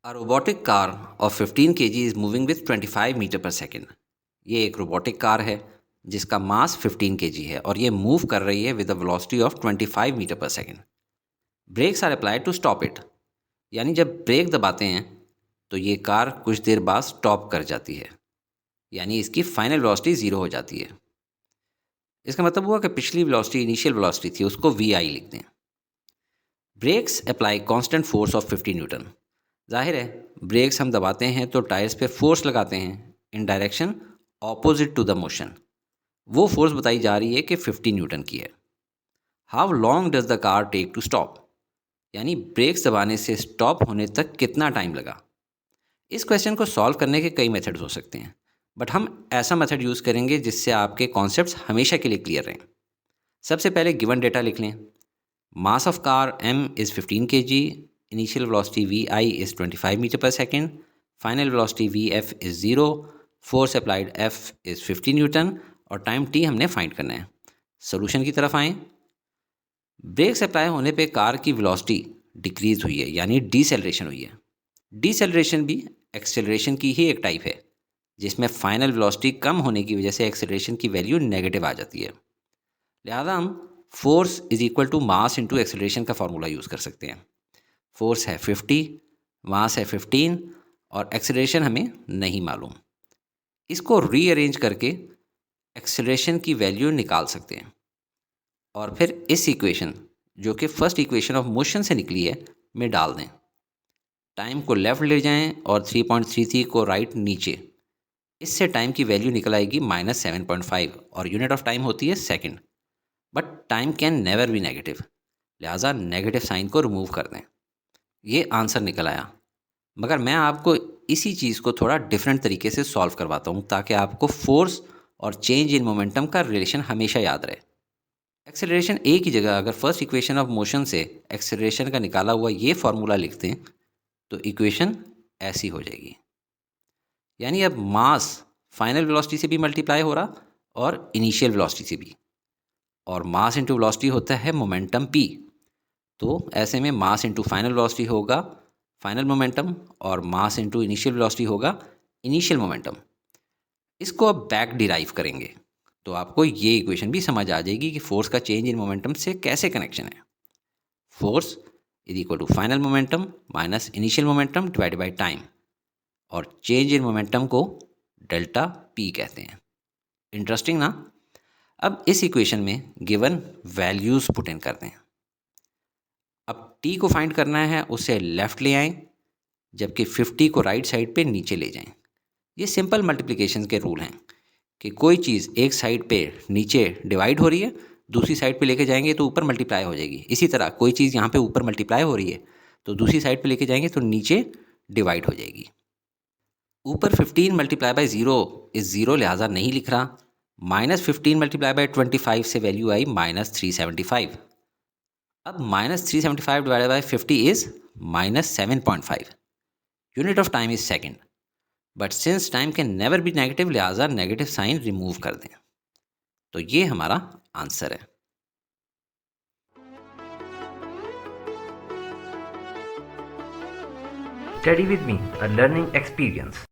A robotic car of 15 kg is moving with 25 metre per second. ये एक robotic car है जिसका मास 15 kg है और ये मूव कर रही है with a velocity of 25 metre per second. Brakes are applied to stop it, यानी जब ब्रेक दबाते हैं तो ये कार कुछ देर बाद स्टॉप कर जाती है, यानी इसकी फाइनल वेलोसिटी ज़ीरो हो जाती है। इसका मतलब हुआ कि पिछली वेलोसिटी इनिशियल वेलोसिटी थी, उसको वी आई लिख दें। Brakes apply constant force of 50 newton. जाहिर है ब्रेक्स हम दबाते हैं तो टायर्स पे फोर्स लगाते हैं in direction opposite to the motion. वो फोर्स बताई जा रही है कि 50 न्यूटन की है। How long does the car take to stop, यानी ब्रेक्स दबाने से स्टॉप होने तक कितना टाइम लगा। इस क्वेश्चन को सॉल्व करने के कई मेथड्स हो सकते हैं, बट हम ऐसा मेथड यूज़ करेंगे जिससे आपके कॉन्सेप्ट्स हमेशा के लिए क्लियर रहें। सबसे पहले गिवन डेटा लिख लें। Mass of car m is 15 kg, initial velocity vi is 25 meter per second, final velocity vf is 0, force applied f is 50 Newton और टाइम t हमने फाइंड करना है। सोल्यूशन की तरफ आएँ। ब्रेक्स अप्लाई होने पे कार की वेलोसिटी डिक्रीज हुई है, यानी डीसेलरेशन हुई है। डीसेलरेशन भी एक्सेलरेशन की ही एक टाइप है, जिसमें फाइनल वेलोसिटी कम होने की वजह से एक्सेलरेशन की वैल्यू नेगेटिव आ जाती है। लिहाजा हम force is equal to mass into acceleration का फॉर्मूला यूज़ कर सकते हैं। फोर्स है 50, मास है 15 और एक्सेलरेशन हमें नहीं मालूम। इसको रीअरेंज करके एक्सेलरेशन की वैल्यू निकाल सकते हैं और फिर इस इक्वेशन, जो कि फर्स्ट इक्वेशन ऑफ मोशन से निकली है, में डाल दें। टाइम को लेफ़्ट ले जाएं और 3.33 को राइट नीचे। इससे टाइम की वैल्यू निकल आएगी -7.5 और यूनिट ऑफ टाइम होती है second. But time can never be negative, लिहाजा नेगेटिव साइन को रिमूव कर दें। ये आंसर निकल आया, मगर मैं आपको इसी चीज़ को थोड़ा डिफरेंट तरीके से सॉल्व करवाता हूँ ताकि आपको फोर्स और चेंज इन मोमेंटम का रिलेशन हमेशा याद रहे। एक्सेलरेशन ए की जगह अगर फर्स्ट इक्वेशन ऑफ मोशन से एक्सेलरेशन का निकाला हुआ ये फार्मूला लिख दें तो इक्वेशन ऐसी हो जाएगी, यानी अब मास फाइनल वेलोसिटी से भी मल्टीप्लाई हो रहा और इनिशियल वेलोसिटी से भी, और मास इंटू वेलोसिटी होता है मोमेंटम p। तो ऐसे में मास इंटू फाइनल वेलोसिटी होगा फाइनल मोमेंटम और मास इंटू इनिशियल वेलोसिटी होगा इनिशियल मोमेंटम। इसको अब बैक डिराइव करेंगे तो आपको ये इक्वेशन भी समझ आ जाएगी कि फोर्स का चेंज इन मोमेंटम से कैसे कनेक्शन है। Force is equal to final momentum minus initial momentum divided by time, और चेंज इन मोमेंटम को डेल्टा p कहते हैं। इंटरेस्टिंग ना। अब इस इक्वेशन में गिवन वैल्यूज़ पुट इन कर दें। अब t को फाइंड करना है, उसे लेफ़्ट ले आएं, जबकि 50 को राइट साइड पे नीचे ले जाएं। ये सिंपल मल्टीप्लिकेशन के रूल हैं कि कोई चीज़ एक साइड पे नीचे डिवाइड हो रही है, दूसरी साइड पे लेके जाएंगे तो ऊपर मल्टीप्लाई हो जाएगी। इसी तरह कोई चीज़ यहाँ पे ऊपर मल्टीप्लाई हो रही है तो दूसरी साइड पे लेके जाएंगे तो नीचे डिवाइड हो जाएगी। ऊपर 15 multiply by zero is zero, लिहाजा नहीं लिख रहा। -15 मल्टीप्लाई बाई 25 से वैल्यू आई -375। अब -375 divided by 50 is -7.5। Unit of time is second, but since time can never be negative, लिहाजा नेगेटिव साइन रिमूव कर दें। तो ये हमारा आंसर है। Study with me, a learning experience.